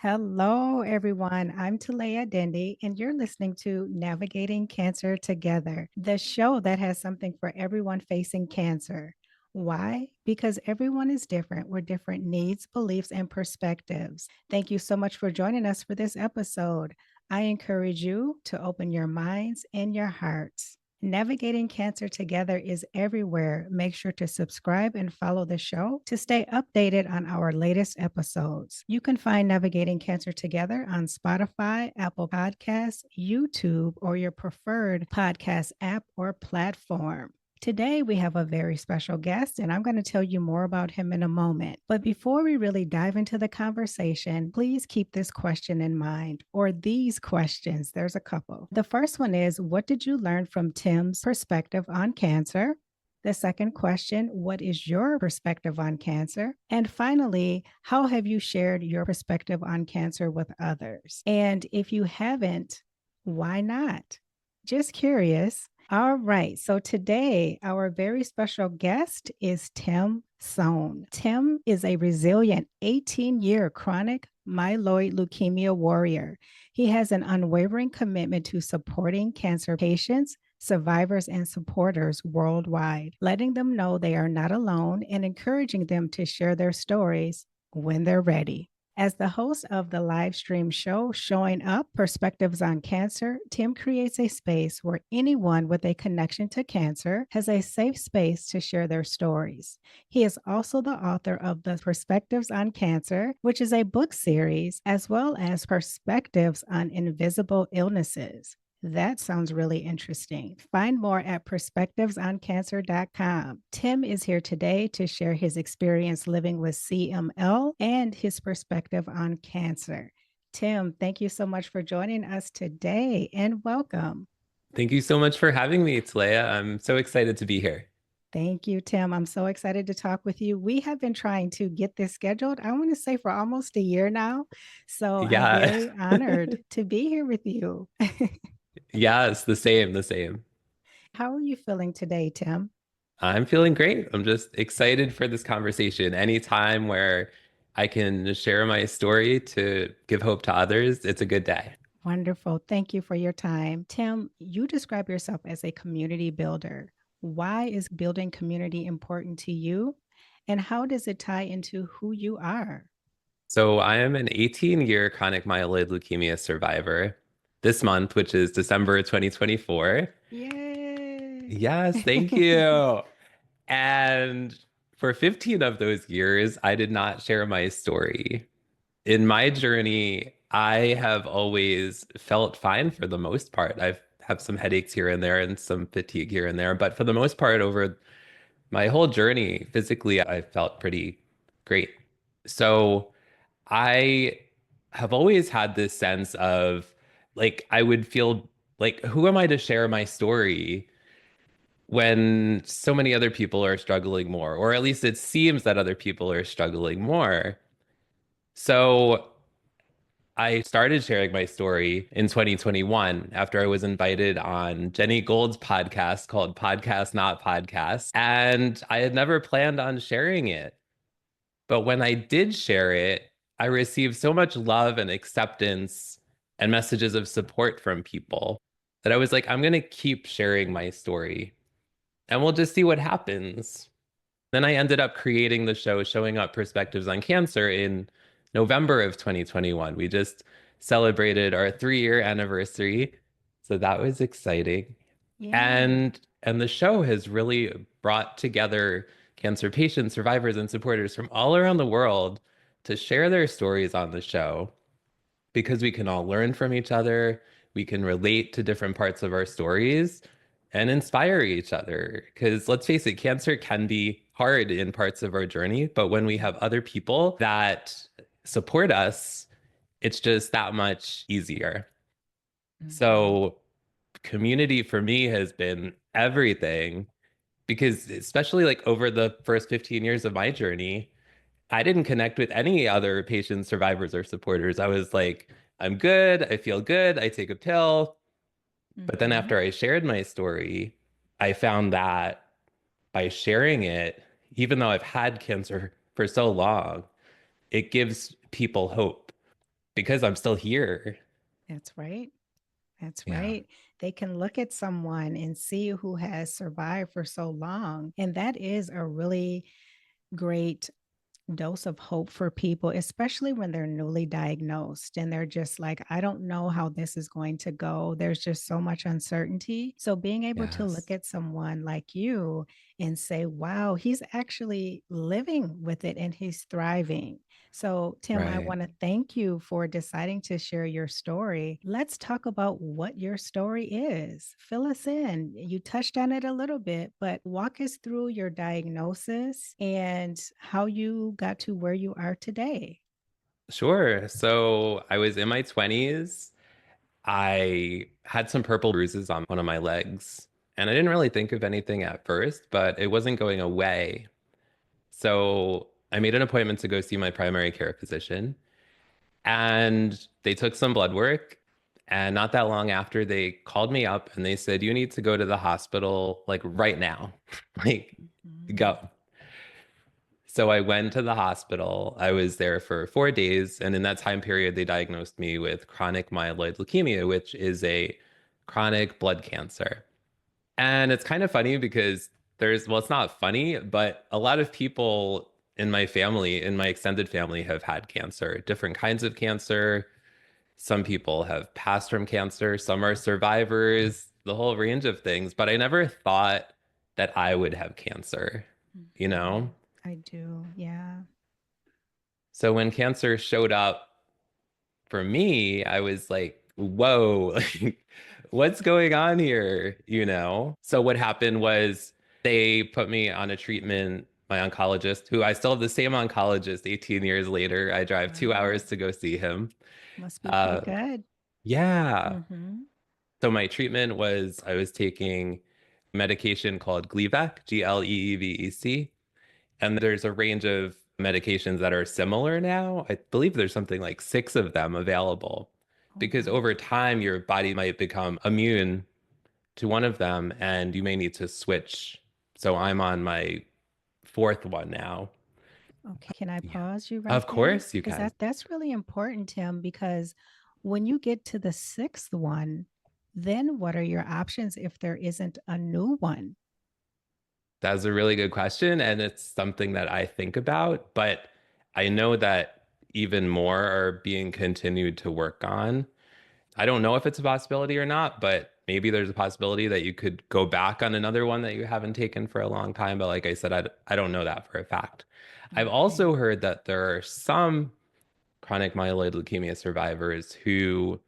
Hello, everyone. I'm Talaya Dendy, and you're listening to Navigating Cancer Together, the show that has something for everyone facing cancer. Why? Because everyone is different with different needs, beliefs, and perspectives. Thank you so much for joining us for this episode. I encourage you to open your minds and your hearts. Navigating Cancer Together is everywhere. Make sure to subscribe and follow the show to stay updated on our latest episodes. You can find Navigating Cancer Together on Spotify, Apple Podcasts, YouTube, or your preferred podcast app or platform. Today, we have a very special guest, and I'm going to tell you more about him in a moment. But before we really dive into the conversation, please keep this question in mind, or these questions. There's a couple. The first one is, what did you learn from Tim's perspective on cancer? The second question, what is your perspective on cancer? And finally, how have you shared your perspective on cancer with others? And if you haven't, why not? Just curious. All right. So today, our very special guest is Tim Sohn. Tim is a resilient 18-year chronic myeloid leukemia warrior. He has an unwavering commitment to supporting cancer patients, survivors, and supporters worldwide, letting them know they are not alone and encouraging them to share their stories when they're ready. As the host of the live stream show Showing Up Perspectives on Cancer, Tim creates a space where anyone with a connection to cancer has a safe space to share their stories. He is also the author of the Perspectives on Cancer, which is a book series, as well as Perspectives on Invisible Illnesses. That sounds really interesting. Find more at perspectivesoncancer.com. Tim is here today to share his experience living with CML and his perspective on cancer. Tim, thank you so much for joining us today and welcome. Thank you so much for having me, Talaya. I'm so excited to be here. Thank you, Tim. I'm so excited to talk with you. We have been trying to get this scheduled, I want to say for almost a year now. So I'm Yeah. very honored to be here with you. Yeah, it's the same. How are you feeling today, Tim? I'm feeling great. I'm just excited for this conversation. Anytime where I can share my story to give hope to others, it's a good day. Wonderful. Thank you for your time. Tim, you describe yourself as a community builder. Why is building community important to you? And how does it tie into who you are? So I am an 18-year chronic myeloid leukemia survivor this month, which is December 2024. Yay. Yes, thank you. And for 15 of those years, I did not share my story. In my journey, I have always felt fine for the most part. I've have some headaches here and there and some fatigue here and there, but for the most part, over my whole journey, physically, I felt pretty great. So I have always had this sense of like I would feel like, who am I to share my story when so many other people are struggling more, or at least it seems that other people are struggling more. So I started sharing my story in 2021 after I was invited on Jenny Gold's podcast called Podcast Not Podcast. And I had never planned on sharing it. But when I did share it, I received so much love and acceptance and messages of support from people that I was like, I'm going to keep sharing my story and we'll just see what happens. Then I ended up creating the show Showing Up Perspectives on Cancer in November of 2021. We just celebrated our 3-year anniversary. So that was exciting. Yeah. And the show has really brought together cancer patients, survivors, and supporters from all around the world to share their stories on the show because we can all learn from each other. We can relate to different parts of our stories and inspire each other. Because let's face it, cancer can be hard in parts of our journey, but when we have other people that support us, it's just that much easier. Mhm. So, community for me has been everything because, especially like over the first 15 years of my journey, I didn't connect with any other patients, survivors, or supporters. I was like, I'm good. I feel good. I take a pill. But then Mhm. after I shared my story, I found that by sharing it, even though I've had cancer for so long, it gives people hope. because I'm still here. That's right. That's Yeah. right. They can look at someone and see who has survived for so long. And that is a really great dose of hope for people, especially when they're newly diagnosed and they're just like, I don't know how this is going to go. There's just so much uncertainty. So, being able to look Yes. at someone like you and say, wow, he's actually living with it and he's thriving. So, Tim, I Right. want to thank you for deciding to share your story. Let's talk about what your story is. Fill us in. You touched on it a little bit, but walk us through your diagnosis and how you got to where you are today. Sure. So I was in my 20s. I had some purple bruises on one of my legs, and I didn't really think of anything at first, but it wasn't going away. So I made an appointment to go see my primary care physician, and they took some blood work. And not that long after, they called me up and they said, "You need to go to the hospital like right now." Like, Mhm. go. So I went to the hospital. I was there for 4 days. And in that time period, they diagnosed me with chronic myeloid leukemia, which is a chronic blood cancer. And it's kind of funny because well, it's not funny, but a lot of people in my family, in my extended family, have had cancer, different kinds of cancer. Some people have passed from cancer, some are survivors, the whole range of things. But I never thought that I would have cancer, you know? Mhm. I do. Yeah. So when cancer showed up for me, I was like, whoa, like, what's going on here? So what happened was they put me on a treatment. My oncologist, who I still have the same oncologist 18 years later, I drive 2 hours Wow. to go see him. Must be pretty Uh, good. yeah. Hmm. So my treatment was I was taking medication called Gleevec, Gleevec. And there's a range of medications that are similar now. I believe there's something like six of them available Oh, because wow. over time your body might become immune to one of them and you may need to switch. So I'm on my fourth one now. Okay. Can I Yeah. pause you right Of there? course you Because can. that's really important, Tim, because when you get to the sixth one, then what are your options if there isn't a new one? That's a really good question. And it's something that I think about, but I know that even more are being continued to work on. I don't know if it's a possibility or not, but maybe there's a possibility that you could go back on another one that you haven't taken for a long time. But like I said, I don't know that for a fact. I've Okay. also heard that there are some chronic myeloid leukemia survivors who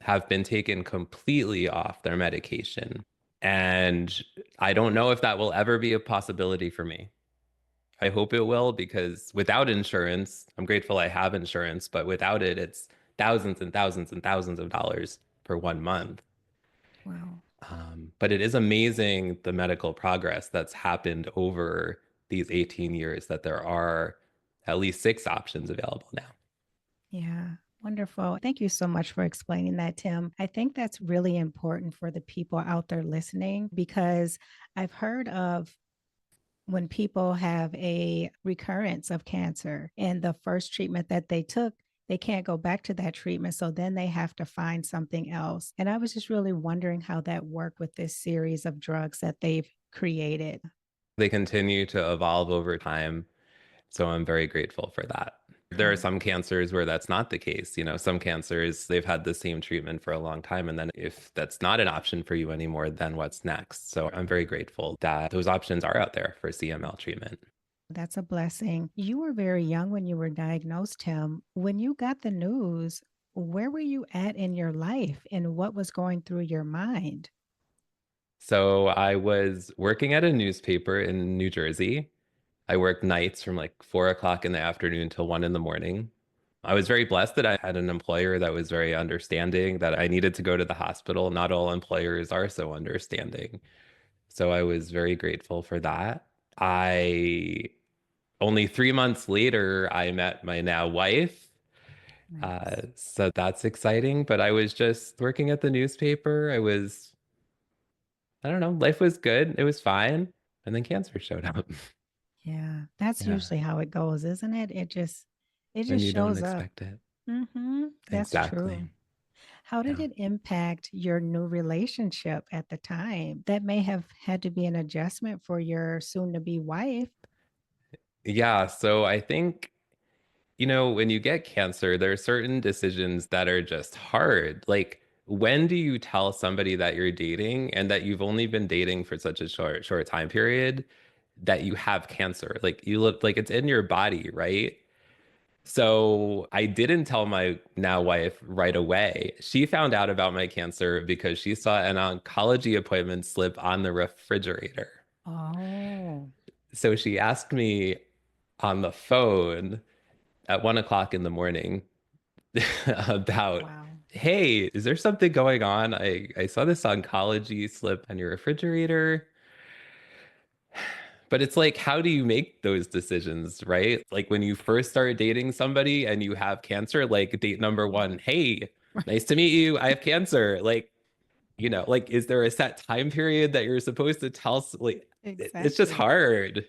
have been taken completely off their medication. And I don't know if that will ever be a possibility for me. I hope it will because without insurance, I'm grateful I have insurance, but without it, it's thousands and thousands and thousands of dollars for 1 month. Wow. But it is amazing the medical progress that's happened over these 18 years that there are at least six options available now. Yeah, wonderful. Thank you so much for explaining that, Tim. I think that's really important for the people out there listening because I've heard of when people have a recurrence of cancer and the first treatment that they took, they can't go back to that treatment. So then they have to find something else. And I was just really wondering how that worked with this series of drugs that they've created. They continue to evolve over time. So I'm very grateful for that. There are Okay. some cancers where that's not the case. Some cancers, they've had the same treatment for a long time. And then if that's not an option for you anymore, then what's next? So I'm very grateful that those options are out there for CML treatment. That's a blessing. You were very young when you were diagnosed, Tim. When you got the news, where were you at in your life and what was going through your mind? So I was working at a newspaper in New Jersey. I worked nights from like 4 o'clock in the afternoon till 1 in the morning. I was very blessed that I had an employer that was very understanding, that I needed to go to the hospital. Not all employers are so understanding. So I was very grateful for that. I only 3 months later, I met my now wife. Nice. So that's exciting. But I was just working at the newspaper. I don't know, life was good. It was fine. And then cancer showed up. Yeah, that's Yeah. usually how it goes, isn't it? It just When you don't shows up. expect it. That's Exactly. true. How did Yeah. it impact your new relationship at the time? That may have had to be an adjustment for your soon to be wife. Yeah. So I think, when you get cancer, there are certain decisions that are just hard. Like, when do you tell somebody that you're dating and that you've only been dating for such a short time period that you have cancer? Like, you look like it's in your body, right? So I didn't tell my now wife right away. She found out about my cancer because she saw an oncology appointment slip on the refrigerator. Oh, So she asked me on the phone at 1 o'clock in the morning about, wow. hey, is there something going on? I saw this oncology slip on your refrigerator. But it's like, how do you make those decisions, right? Like when you first start dating somebody and you have cancer, like date number one, hey, nice to meet you. I have cancer. Like, is there a set time period that you're supposed to tell? Like, it's just Exactly. hard.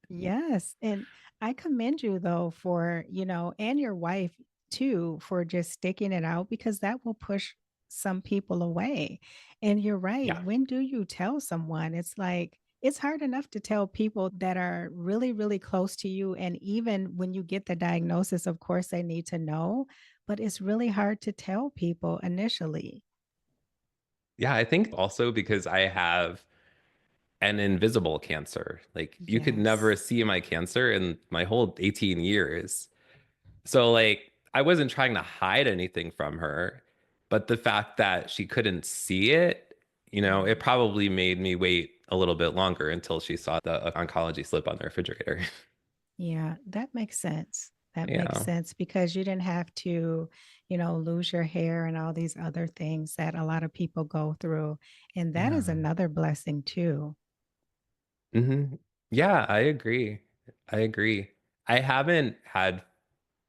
Yes. And I commend you though for, and your wife too, for just sticking it out because that will push some people away. And you're right. Yeah. When do you tell someone? It's like, it's hard enough to tell people that are really, really close to you. And even when you get the diagnosis, of course, they need to know, but it's really hard to tell people initially. Yeah. I think also because I have an invisible cancer, like you could never Yes. see my cancer in my whole 18 years. So like I wasn't trying to hide anything from her, but the fact that she couldn't see it, it Mhm. probably made me wait a little bit longer until she saw the oncology slip on the refrigerator. Yeah, that makes sense. That makes Yeah. sense because you didn't have to, lose your hair and all these other things that a lot of people go through. And that is Yeah. another blessing too. Yeah, I agree. I agree. I haven't had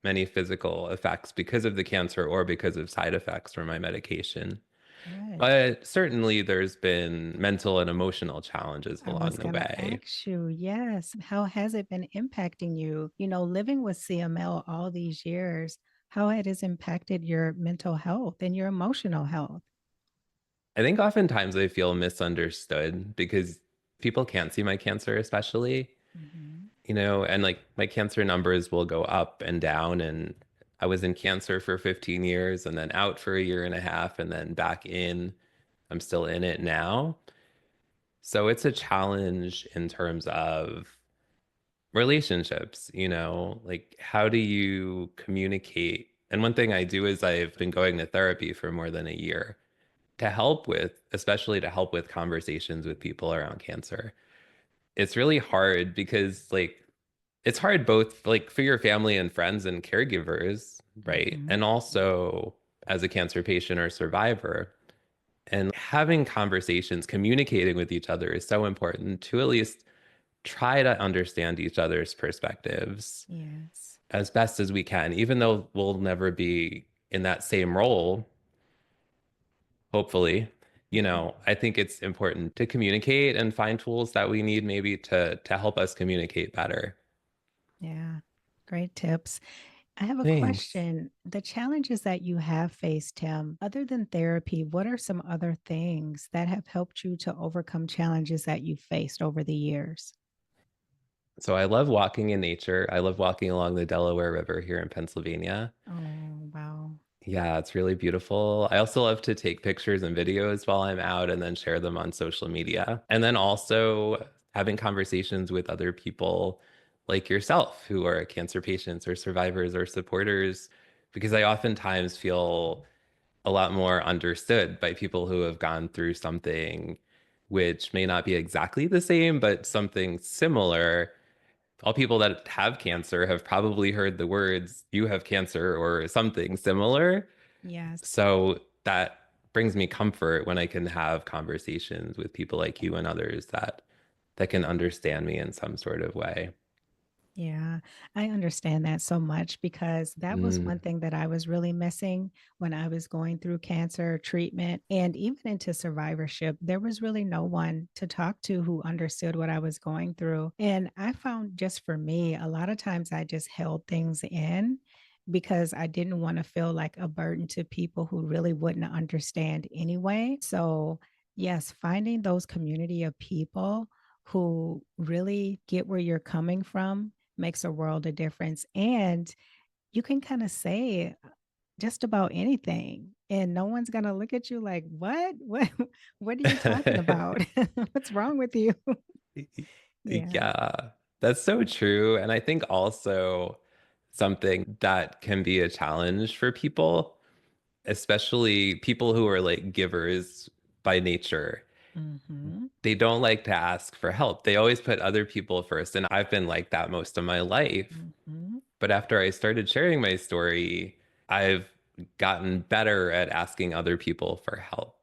many physical effects because of the cancer or because of side effects from my medication. Good. But certainly there's been mental and emotional challenges I along was the going to way. ask you, yes, how has it been impacting you? Living with CML all these years, how it has impacted your mental health and your emotional health. I think oftentimes I feel misunderstood because people can't see my cancer, especially, Mhm. and like my cancer numbers will go up and down. And I was in cancer for 15 years and then out for a year and a half and then back in. I'm still in it now. So it's a challenge in terms of relationships, like how do you communicate? And one thing I do is I've been going to therapy for more than a year to help with, especially to help with conversations with people around cancer. It's really hard because like it's hard both like for your family and friends and caregivers, right? Mhm. And also as a cancer patient or survivor. And having conversations, communicating with each other is so important to at least try to understand each other's perspectives Yes. as best as we can, even though we'll never be in that same role, hopefully. Mhm. I think it's important to communicate and find tools that we need maybe to help us communicate better. Yeah. Great tips. I have a Thanks. question. The challenges that you have faced, Tim, other than therapy, what are some other things that have helped you to overcome challenges that you've faced over the years? So I love walking in nature. I love walking along the Delaware River here in Pennsylvania. Oh, wow. Yeah, it's really beautiful. I also love to take pictures and videos while I'm out and then share them on social media. And then also having conversations with other people like yourself who are cancer patients or survivors or supporters, because I oftentimes feel a lot more understood by people who have gone through something which may not be exactly the same, but something similar. All people that have cancer have probably heard the words, you have cancer or something similar. Yes. So that brings me comfort when I can have conversations with people like you and others that can understand me in some sort of way. Yeah, I understand that so much because that was Mm, one thing that I was really missing when I was going through cancer treatment and even into survivorship. There was really no one to talk to who understood what I was going through. And I found just for me, a lot of times I just held things in because I didn't want to feel like a burden to people who really wouldn't understand anyway. So, yes, finding those community of people who really get where you're coming from makes a world of difference. And you can kind of say just about anything, and no one's going to look at you like, "What? What are you talking about? What's wrong with you?" Yeah. Yeah, that's so true. And I think also something that can be a challenge for people, especially people who are like givers by nature. Mhm. They don't like to ask for help. They always put other people first. And I've been like that most of my life. Mhm. But after I started sharing my story, I've gotten better at asking other people for help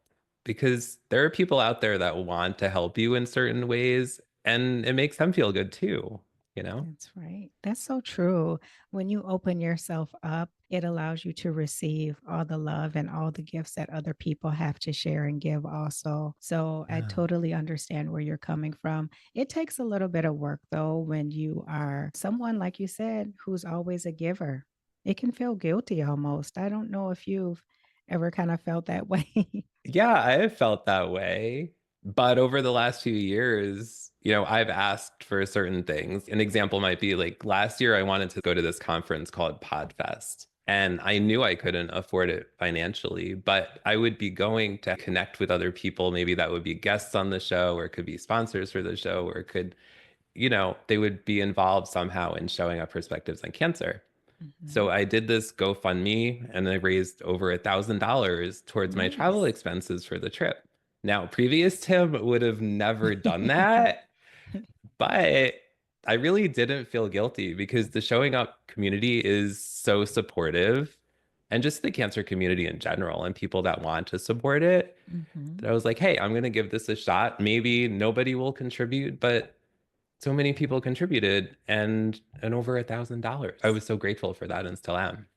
because there are people out there that want to help you in certain ways, and it makes them feel good too, you know? That's right. That's so true. When you open yourself up, it allows you to receive all the love and all the gifts that other people have to share and give also. So I Yeah. totally understand where you're coming from. It takes a little bit of work though when you are someone, like you said, who's always a giver. It can feel guilty almost. I don't know if you've ever kind of felt that way. Yeah, I have felt that way. But over the last few years, I've asked for certain things. An example might be like last year, I wanted to go to this conference called Podfest. And I knew I couldn't afford it financially, but I would be going to connect with other people. Maybe that would be guests on the show, or it could be sponsors for the show, or it could, they would be involved somehow in showing up perspectives on cancer. So Mhm. I did this GoFundMe and I raised over $1,000 towards my travel Nice. expenses for the trip. Now, previous Tim would have never done that, but I really didn't feel guilty because the showing up community is so supportive, and just the cancer community in general and people that want to support it. Mhm. That I was like, hey, I'm going to give this a shot. Maybe nobody will contribute, but so many people contributed and over $1,000. I was so grateful for that and still am.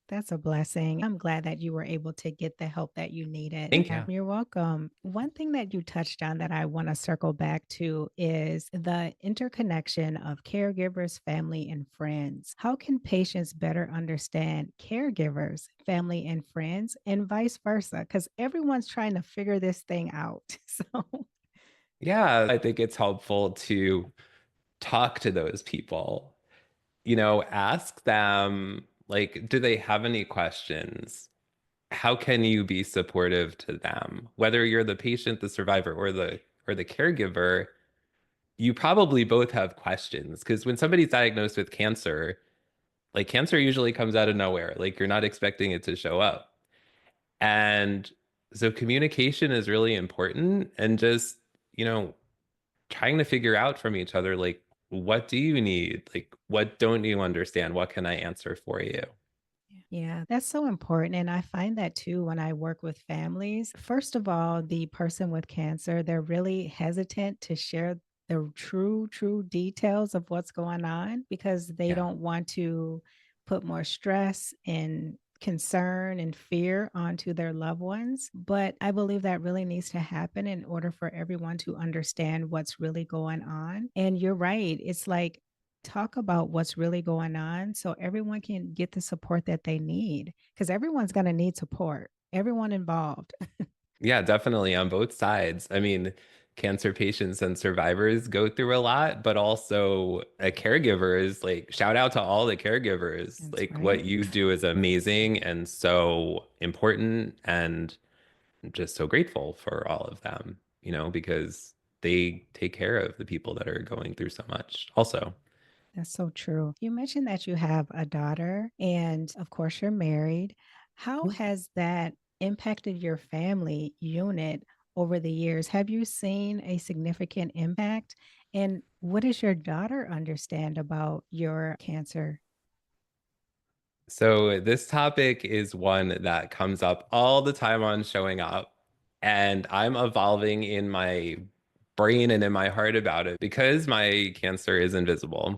That's a blessing. I'm glad that you were able to get the help that you needed. Thank Yeah, you. you're welcome. One thing that you touched on that I want to circle back to is the interconnection of caregivers, family, and friends. How can patients better understand caregivers, family, and friends, and vice versa? Because everyone's trying to figure this thing out. So, Yeah, I think it's helpful to talk to those people, ask them, like, do they have any questions? How can you be supportive to them? Whether you're the patient, the survivor, or the caregiver, you probably both have questions because when somebody's diagnosed with cancer, like cancer usually comes out of nowhere. Like you're not expecting it to show up. And so communication is really important, and just, you know, trying to figure out from each other, like, what do you need? Like, what don't you understand? What can I answer for you? yeah, that's so important. And I find that too when I work with families. First of all, the person with cancer, they're really hesitant to share the true details of what's going on because they Yeah. don't want to put more stress and concern and fear onto their loved ones. But I believe that really needs to happen in order for everyone to understand what's really going on. And you're right. It's like, talk about what's really going on so everyone can get the support that they need because everyone's going to need support, everyone involved. Yeah, definitely on both sides. I mean, cancer patients and survivors go through a lot, but also a caregiver is like, shout out to all the caregivers. That's Like, right. what you do is amazing and so important, and I'm just so grateful for all of them, because they take care of the people that are going through so much also. That's so true. You mentioned that you have a daughter and of course you're married. How has that impacted your family unit over the years? Have you seen a significant impact? And what does your daughter understand about your cancer? So this topic is one that comes up all the time on showing up, and I'm evolving in my brain and in my heart about it because my cancer is invisible.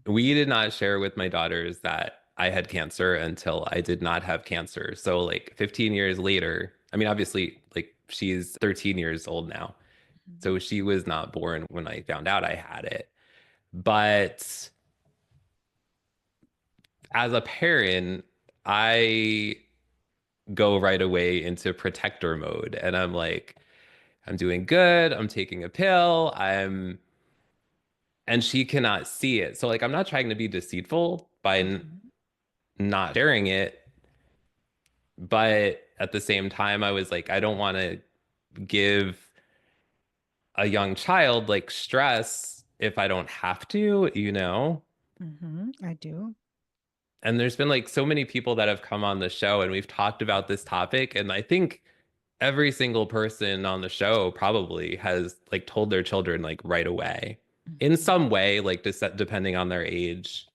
We did not share with my daughters that I had cancer until I did not have cancer. So like 15 years later, I mean, obviously, like she's 13 years old now. Mhm. So she was not born when I found out I had it. But as a parent, I go right away into protector mode. And I'm like, I'm doing good. I'm taking a pill. And she cannot see it. So, like, I'm not trying to be deceitful by Mhm. not sharing it. But at the same time, I was like, I don't want to give a young child like stress if I don't have to, you know? I do. And there's been like so many people that have come on the show and we've talked about this topic. And I think every single person on the show probably has like told their children like right away in Mhm. some way, like depending on their age.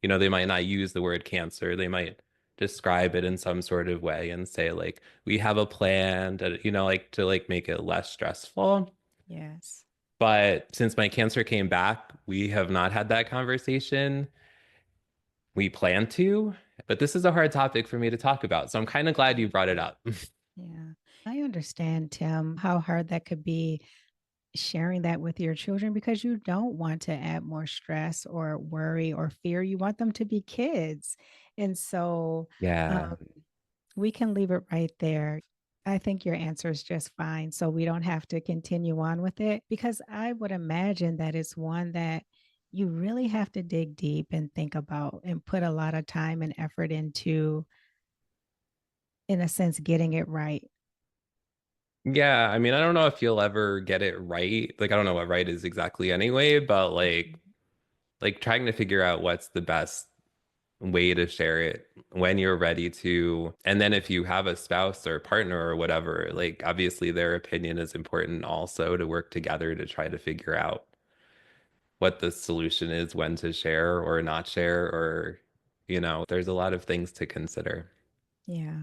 You know, they might not use the word cancer. They might describe it in some sort of way and say like, we have a plan to, you know, like to like make it less stressful. Yes. But since my cancer came back, we have not had that conversation. We plan to, but this is a hard topic for me to talk about. So I'm kind of glad you brought it up. Yeah. I understand, Tim, how hard that could be sharing that with your children because you don't want to add more stress or worry or fear. You want them to be kids. And so Yeah. um, we can leave it right there. I think your answer is just fine. So we don't have to continue on with it because I would imagine that it's one that you really have to dig deep and think about and put a lot of time and effort into, in a sense, getting it right. Yeah. I mean, I don't know if you'll ever get it right. Like, I don't know what right is exactly anyway, but like trying to figure out what's the best way to share it when you're ready to. And then if you have a spouse or partner or whatever, like obviously their opinion is important also to work together to try to figure out what the solution is, when to share or not share, or, you know, there's a lot of things to consider. Yeah.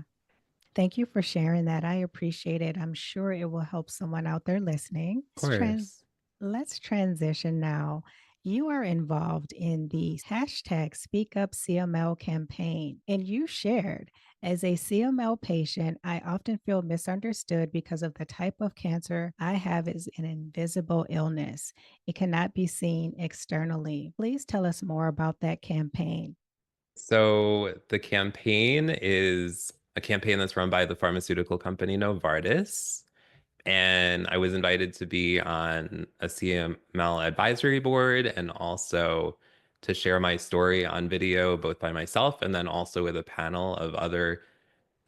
Thank you for sharing that. I appreciate it. I'm sure it will help someone out there listening. Of course. Let's transition now. You are involved in the hashtag Speak Up CML campaign, and you shared as a CML patient, I often feel misunderstood because of the type of cancer I have is an invisible illness. It cannot be seen externally. Please tell us more about that campaign. So the campaign is a campaign that's run by the pharmaceutical company Novartis. And I was invited to be on a CML advisory board and also to share my story on video, both by myself and then also with a panel of other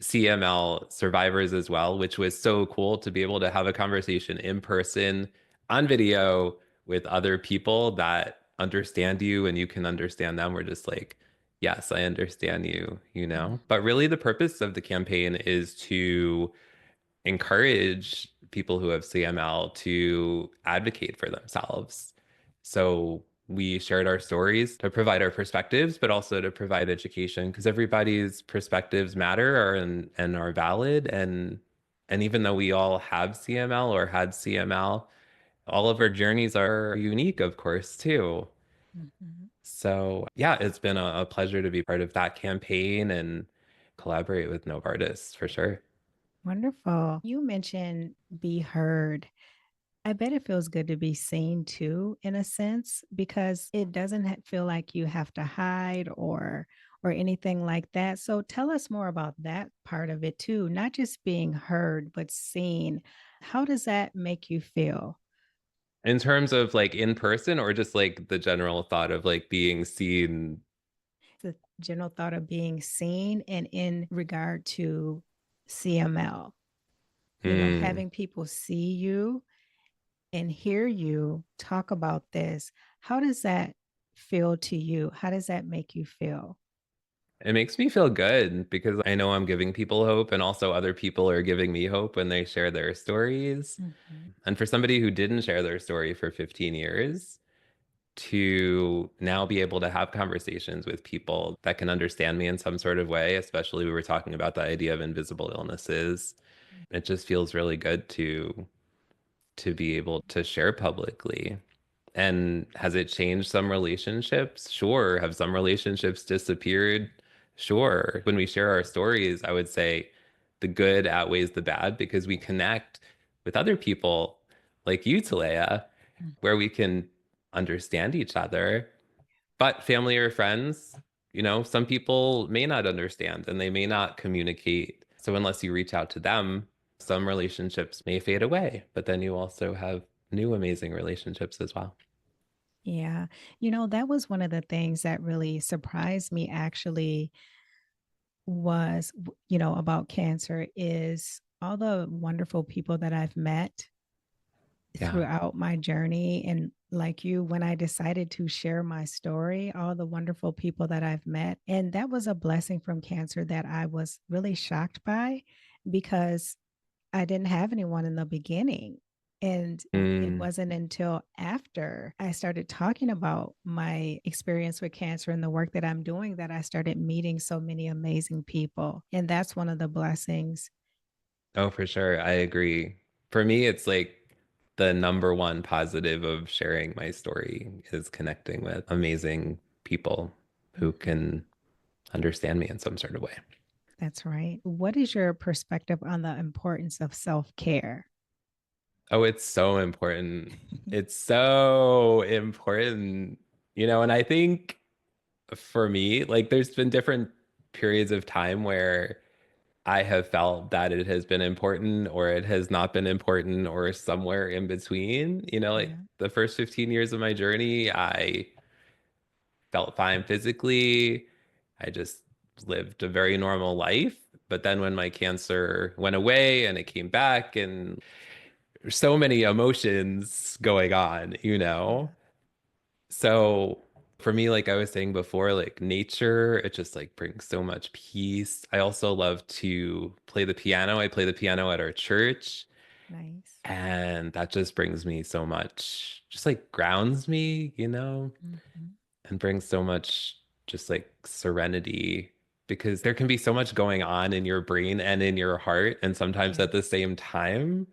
CML survivors as well, which was so cool to be able to have a conversation in person on video with other people that understand you and you can understand them. We're just like, yes, I understand you, you know? But really, the purpose of the campaign is to encourage people who have CML to advocate for themselves. So we shared our stories to provide our perspectives, but also to provide education because everybody's perspectives matter and are valid. And even though we all have CML or had CML, all of our journeys are unique, of course, too. Mhm. So yeah, it's been a pleasure to be part of that campaign and collaborate with Novartis for sure. Wonderful. You mentioned be heard. I bet it feels good to be seen too, in a sense, because it doesn't feel like you have to hide or anything like that. So tell us more about that part of it too, not just being heard, but seen. How does that make you feel? In terms of like in person or just like the general thought of like being seen. The general thought of being seen and in regard to CML, Mm. having people see you and hear you talk about this, how does that feel to you? How does that make you feel? It makes me feel good because I know I'm giving people hope and also other people are giving me hope when they share their stories. Mhm. And for somebody who didn't share their story for 15 years, to now be able to have conversations with people that can understand me in some sort of way, especially we were talking about the idea of invisible illnesses. It just feels really good to be able to share publicly. And has it changed some relationships? Sure. Have some relationships disappeared? Sure. When we share our stories, I would say the good outweighs the bad because we connect with other people like you, Talaya, Mm. where we can understand each other. But family or friends, some people may not understand and they may not communicate. So unless you reach out to them, some relationships may fade away, but then you also have new amazing relationships as well. Yeah. That was one of the things that really surprised me actually was, about cancer is all the wonderful people that I've met Yeah. throughout my journey. And like you, when I decided to share my story, all the wonderful people that I've met. And that was a blessing from cancer that I was really shocked by because I didn't have anyone in the beginning. And it Mm. wasn't until after I started talking about my experience with cancer and the work that I'm doing that I started meeting so many amazing people. And that's one of the blessings. Oh, for sure. I agree. For me, it's like the number one positive of sharing my story is connecting with amazing people who Mhm. can understand me in some sort of way. That's right. What is your perspective on the importance of self care? Oh, it's so important. It's so important, and I think for me, like there's been different periods of time where I have felt that it has been important or it has not been important or somewhere in between. Like Yeah. the first 15 years of my journey, I felt fine physically. I just lived a very normal life. But then when my cancer went away and it came back, and there's so many emotions going on. Yeah. So for me, like I was saying before, like nature, it just like brings so much peace. I also love to play the piano. I play the piano at our church, Nice. and that just brings me so much, just like grounds me, Mhm. and brings so much just like serenity because there can be so much going on in your brain and in your heart, and sometimes at the Yes. same time,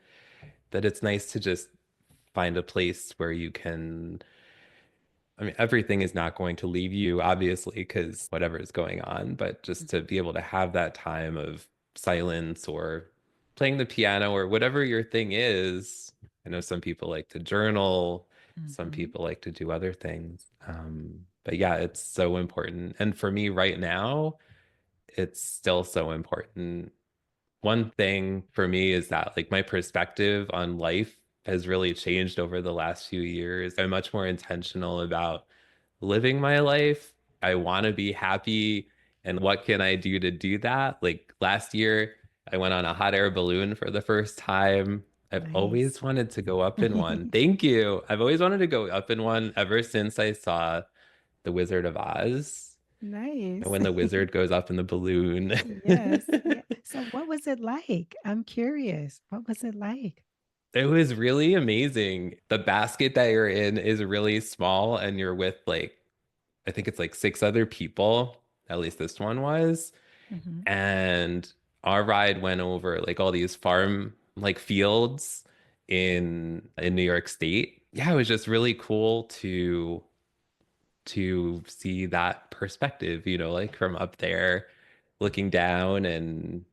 that it's nice to just find a place where you can. I mean, everything is not going to leave you, obviously, because whatever is going on, but just to be able to have that time of silence or playing the piano or whatever your thing is. I know some people like to journal, some Mhm. people like to do other things. But yeah, it's so important. And for me right now, it's still so important. One thing for me is that like my perspective on life has really changed over the last few years. I'm much more intentional about living my life. I want to be happy. And what can I do to do that? Like last year, I went on a hot air balloon for the first time. I've Nice. always wanted to go up in one. Thank you. I've always wanted to go up in one ever since I saw The Wizard of Oz. And Nice. when the wizard goes up in the balloon. Yes. Yeah. So what was it like? I'm curious. What was it like? It was really amazing. The basket that you're in is really small, and you're with like, I think it's like six other people. At least this one was. Mhm. And our ride went over like all these farm like fields in New York State. Yeah, it was just really cool to see that perspective, like from up there looking down, and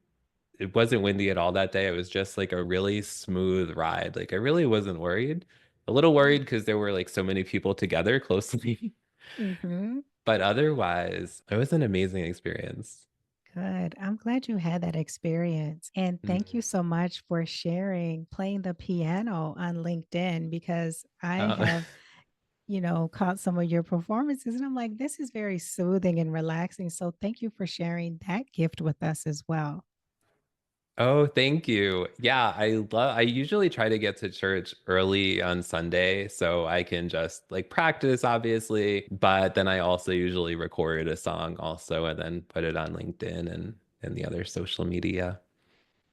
it wasn't windy at all that day. It was just like a really smooth ride. Like I really wasn't worried. A little worried because there were like so many people together closely, Mhm. but otherwise, it was an amazing experience. Good. I'm glad you had that experience. And thank Mm. you so much for sharing playing the piano on LinkedIn because I Uh, have, caught some of your performances and I'm like, this is very soothing and relaxing. So thank you for sharing that gift with us as well. oh, thank you. Yeah, I usually try to get to church early on Sunday so I can just like practice, obviously, but then I also usually record a song also and then put it on LinkedIn and the other social media.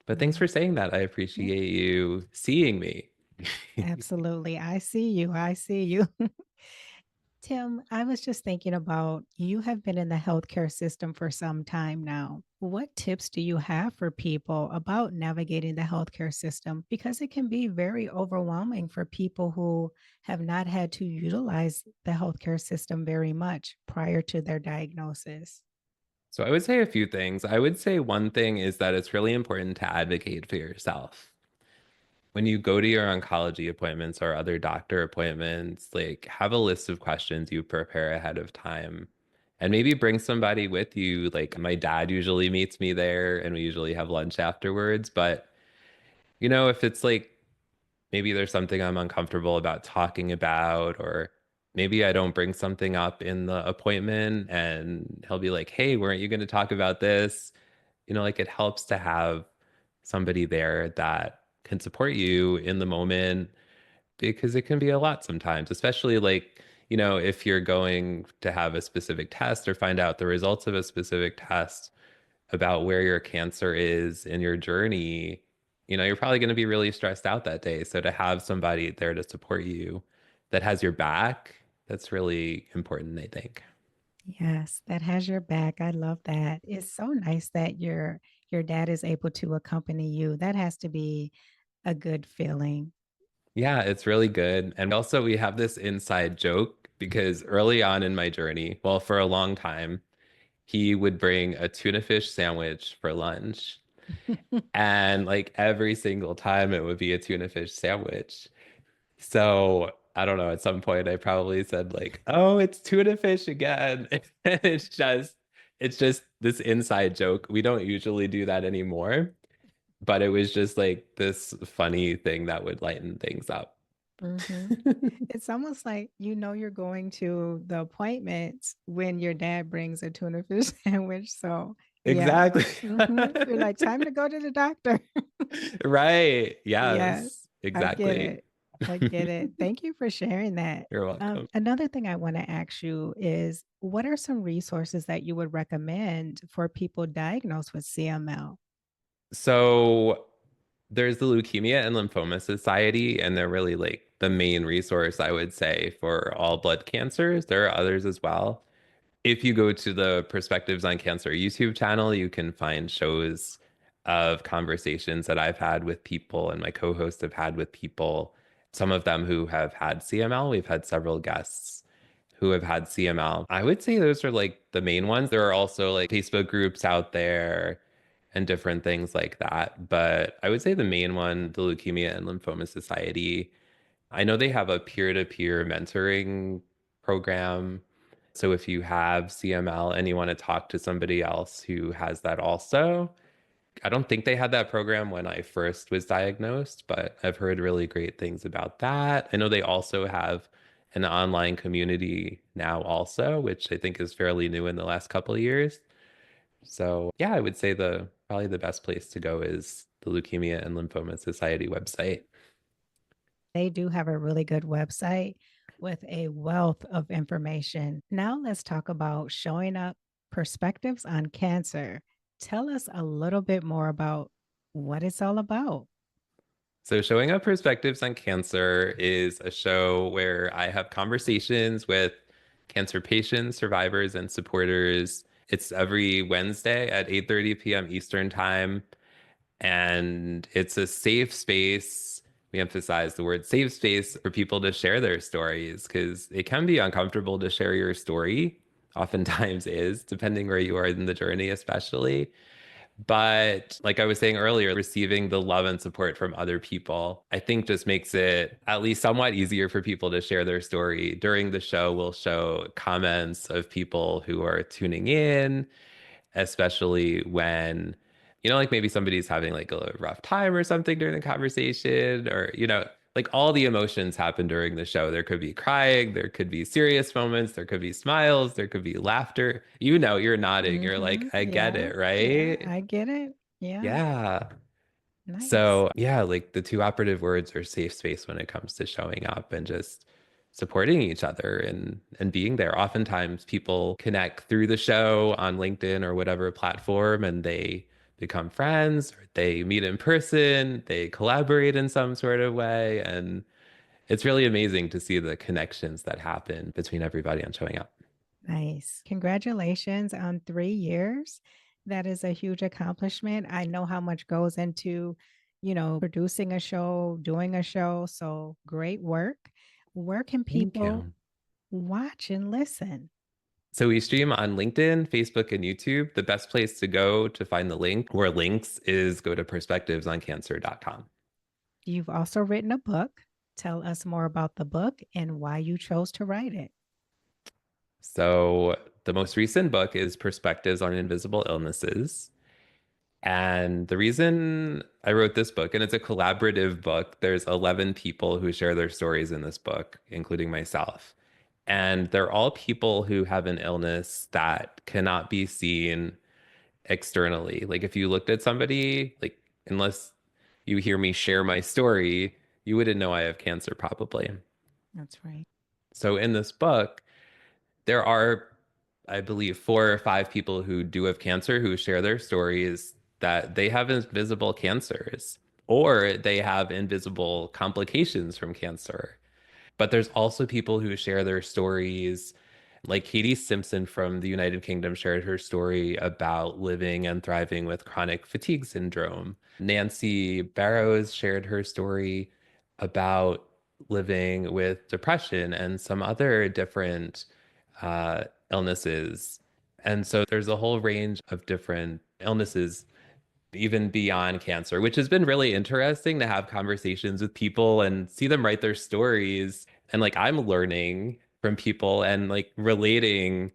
But thanks Yeah. for saying that. I Yeah. appreciate you seeing me. Absolutely. I see you. I see you. Tim, I was just thinking about you have been in the healthcare system for some time now. What tips do you have for people about navigating the healthcare system? Because it can be very overwhelming for people who have not had to utilize the healthcare system very much prior to their diagnosis. So I would say a few things. I would say one thing is that it's really important to advocate for yourself. When you go to your oncology appointments or other doctor appointments, like have a list of questions you prepare ahead of time And maybe bring somebody with you. Like my dad usually meets me there and we usually have lunch afterwards. But, if it's like maybe there's something I'm uncomfortable about talking about, or maybe I don't bring something up in the appointment and he'll be like, hey, weren't you going to talk about this? Like it helps to have somebody there that can support you in the moment because it can be a lot sometimes, especially like, if you're going to have a specific test or find out the results of a specific test about where your cancer is in your journey, you're probably going to be really stressed out that day. So to have somebody there to support you that has your back, that's really important, I think. Yes, that has your back. I love that. It's so nice that your dad is able to accompany you. That has to be a good feeling. Yeah, it's really good. And also, we have this inside joke because early on in my journey, well, for a long time, he would bring a tuna fish sandwich for lunch. And like every single time, it would be a tuna fish sandwich. So I don't know, at some point, I probably said, like, oh, it's tuna fish again. And it's just this inside joke. We don't usually do that anymore, but it was just like this funny thing that would lighten things up. hmm It's almost like you're going to the appointment when your dad brings a tuna fish sandwich. So yeah. Exactly. You're like, time to go to the doctor. Right. Yes, Yes, I get exactly. it. I get it. Thank you for sharing that. You're welcome. Another thing I want to ask you is what are some resources that you would recommend for people diagnosed with CML? So there's the Leukemia and Lymphoma Society, and they're really like the main resource, I would say, for all blood cancers. There are others as well. If you go to the Perspectives on Cancer YouTube channel, you can find shows of conversations that I've had with people and my co-hosts have had with people, some of them who have had CML. We've had several guests who have had CML. I would say those are like the main ones. There are also like Facebook groups out there and different things like that. But I would say the main one, the Leukemia and Lymphoma Society, I know they have a peer-to-peer mentoring program. So if you have CML and you want to talk to somebody else who has that also, I don't think they had that program when I first was diagnosed, but I've heard really great things about that. I know they also have an online community now also, which I think is fairly new in the last couple of years. So yeah, I would say the probably the best place to go is the Leukemia and Lymphoma Society website. They do have a really good website with a wealth of information. Now let's talk about showing up perspectives on cancer. Tell us a little bit more about what it's all about. So, Showing Up Perspectives on Cancer is a show where I have conversations with cancer patients, survivors, and supporters. It's every Wednesday at 8:30 p.m. Eastern Time, and it's a safe space. We emphasize the word safe space for people to share their stories because it can be uncomfortable to share your story, oftentimes is, depending where you are in the journey, especially. But like I was saying earlier, receiving the love and support from other people, I think just makes it at least somewhat easier for people to share their story. During the show, we'll show comments of people who are tuning in, especially when, like maybe somebody's having like a rough time or something during the conversation, or, like all the emotions happen during the show. There could be crying, there could be serious moments, there could be smiles, there could be laughter. You're nodding. You're like, I get Yeah. it, Yeah. right? I get it. Yeah. Yeah. Nice. So, yeah, like the two operative words are safe space when it comes to showing up and just supporting each other and being there. Oftentimes people connect through the show on LinkedIn or whatever platform and they become friends or they meet in person, they collaborate in some sort of way and it's really amazing to see the connections that happen between everybody on showing up. Nice. Congratulations on 3 years. That is a huge accomplishment. I know how much goes into, producing a show, doing a show. So great work. Where can Thank people you. watch and listen? So we stream on LinkedIn, Facebook, and YouTube. The best place to go to find the link or links is go to perspectivesoncancer.com. You've also written a book. Tell us more about the book and why you chose to write it. So The most recent book is Perspectives on Invisible Illnesses. And the reason I wrote this book, and it's a collaborative book, there's 11 people who share their stories in this book, including myself. And they're all people who have an illness that cannot be seen externally. Like if you looked at somebody, like unless you hear me share my story, you wouldn't know I have cancer probably. That's right. So in this book, there are, I believe, 4 or 5 people who do have cancer who share their stories that they have invisible cancers or they have invisible complications from cancer. But there's also people who share their stories. Like Katie Simpson from the United Kingdom shared her story about living and thriving with chronic fatigue syndrome. Nancy Barrows shared her story about living with depression and some other different illnesses. And so there's a whole range of different illnesses even beyond cancer, which has been really interesting to have conversations with people and see them write their stories. And like I'm learning from people and like relating,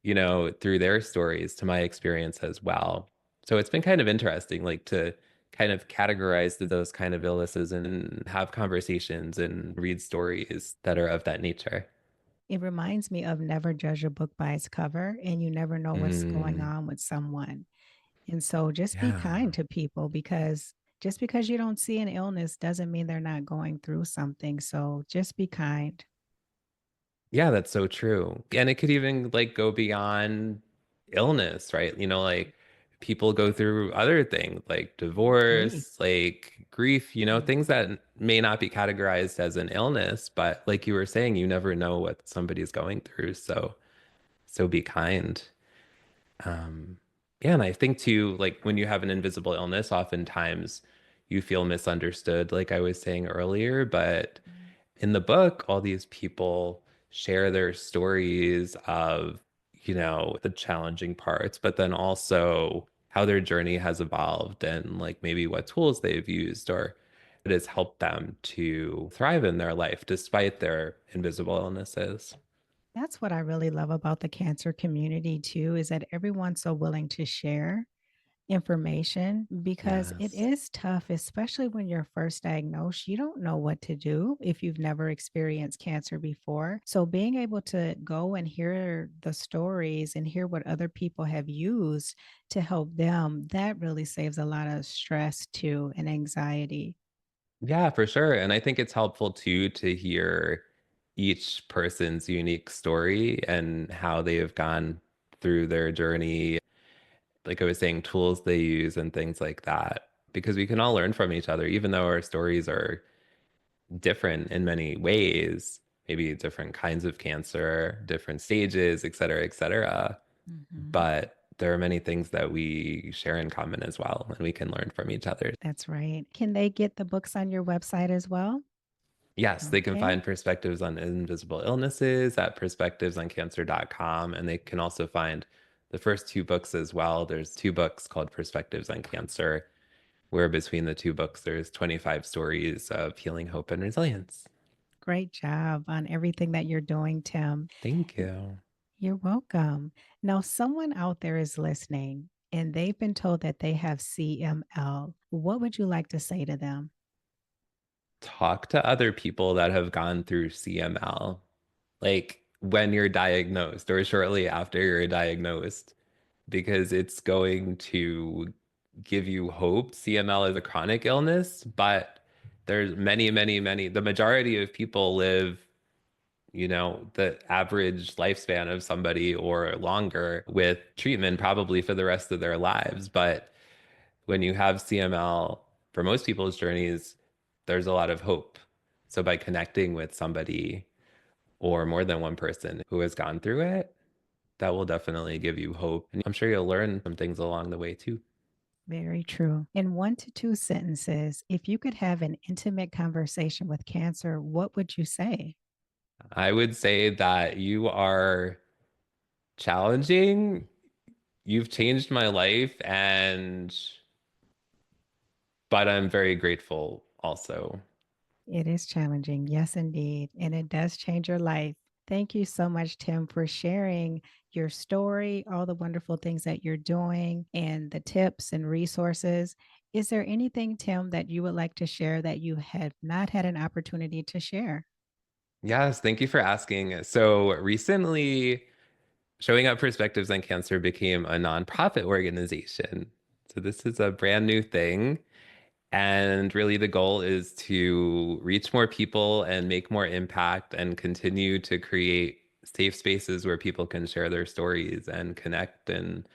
through their stories to my experience as well. So it's been kind of interesting, like to kind of categorize those kind of illnesses and have conversations and read stories that are of that nature. It reminds me of never judge a book by its cover, and you never know what's going Mm, on with someone. And so just be yeah. kind to people because just because you don't see an illness doesn't mean they're not going through something. So just be kind. Yeah, that's so true. And it could even like go beyond illness, right? Like people go through other things like Grief. divorce, like grief, Mhm. things that may not be categorized as an illness, but like you were saying, you never know what somebody's going through. So be kind. Um, yeah, and I think too, like when you have an invisible illness, oftentimes you feel misunderstood, like I was saying earlier, but in the book, all these people share their stories of, the challenging parts, but then also how their journey has evolved and like maybe what tools they've used or it has helped them to thrive in their life despite their invisible illnesses. That's what I really love about the cancer community too, is that everyone's so willing to share information because it Yes. is tough, especially when you're first diagnosed. You don't know what to do if you've never experienced cancer before. So, being able to go and hear the stories and hear what other people have used to help them, that really saves a lot of stress too and anxiety. Yeah, for sure. And I think it's helpful too to hear each person's unique story and how they have gone through their journey. Like I was saying, tools they use and things like that, because we can all learn from each other, even though our stories are different in many ways, maybe different kinds of cancer, different stages, et cetera, et cetera. Mhm. But there are many things that we share in common as well, and we can learn from each other. That's right. Can they get the books on your website as well? Yes, they can Okay, find perspectives on invisible illnesses at perspectivesoncancer.com. And they can also find the first 2 books as well. There's 2 books called Perspectives on Cancer, where between the 2 books, there's 25 stories of healing, hope, and resilience. great job on everything that you're doing, Tim. Thank you. You're welcome. Now, someone out there is listening and they've been told that they have CML. What would you like to say to them? Talk to other people that have gone through CML, like when you're diagnosed or shortly after you're diagnosed, because it's going to give you hope. CML is a chronic illness, but there's many, many, many, the majority of people live, the average lifespan of somebody or longer with treatment probably for the rest of their lives. But when you have CML, for most people's journeys, there's a lot of hope. So by connecting with somebody or more than one person who has gone through it, that will definitely give you hope. And I'm sure you'll learn some things along the way too. Very true. In 1 to 2 sentences, if you could have an intimate conversation with cancer, what would you say? I would say that you are challenging. You've changed my life but I'm very grateful also. It is challenging. Yes, indeed. And it does change your life. Thank you so much, Tim, for sharing your story, all the wonderful things that you're doing, and the tips and resources. Is there anything, Tim, that you would like to share that you had not had an opportunity to share? Yes, thank you for asking. So recently, Showing Up Perspectives on Cancer became a nonprofit organization. So this is a brand new thing. And really, the goal is to reach more people and make more impact and continue to create safe spaces where people can share their stories and connect and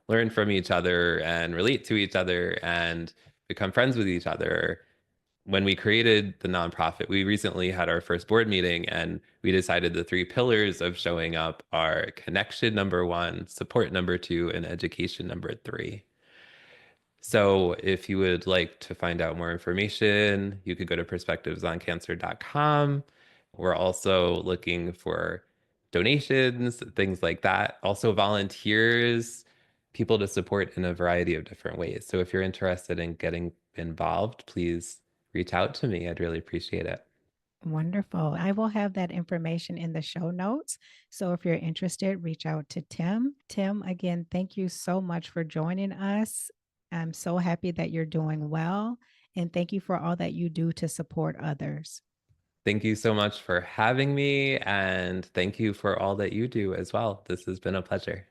learn from each other and relate to each other and become friends with each other. When we created the nonprofit, we recently had our first board meeting and we decided the three pillars of showing up are connection number one, support number two, and education number three. So if you would like to find out more information, you could go to perspectivesoncancer.com. We're also looking for donations, things like that. Also volunteers, people to support in a variety of different ways. So if you're interested in getting involved, please reach out to me. I'd really appreciate it. Wonderful. I will have that information in the show notes. So if you're interested, reach out to Tim. Tim, again, thank you so much for joining us. I'm so happy that you're doing well. And thank you for all that you do to support others. Thank you so much for having me, and thank you for all that you do as well. This has been a pleasure.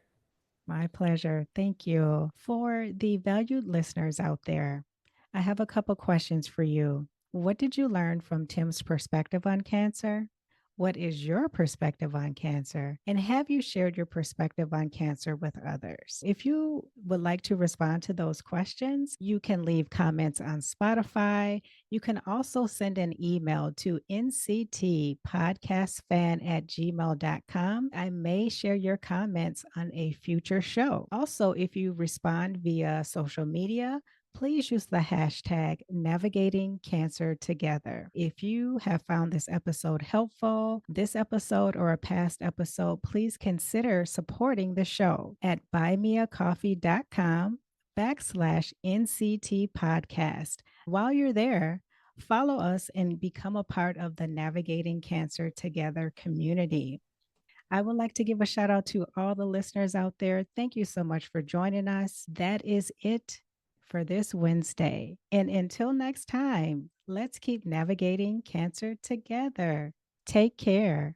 My pleasure. Thank you. For the valued listeners out there, I have a couple questions for you. What did you learn from Tim's perspective on cancer? What is your perspective on cancer? And have you shared your perspective on cancer with others? If you would like to respond to those questions, you can leave comments on Spotify. You can also send an email to nctpodcastfan@gmail.com. I may share your comments on a future show. Also, if you respond via social media, please use the hashtag navigating cancer together. If you have found this episode helpful, this episode or a past episode, please consider supporting the show at buymeacoffee.com/NCT podcast. While you're there, follow us and become a part of the Navigating Cancer Together community. I would like to give a shout out to all the listeners out there. Thank you so much for joining us. That is it for this Wednesday. And until next time, let's keep navigating cancer together. Take care.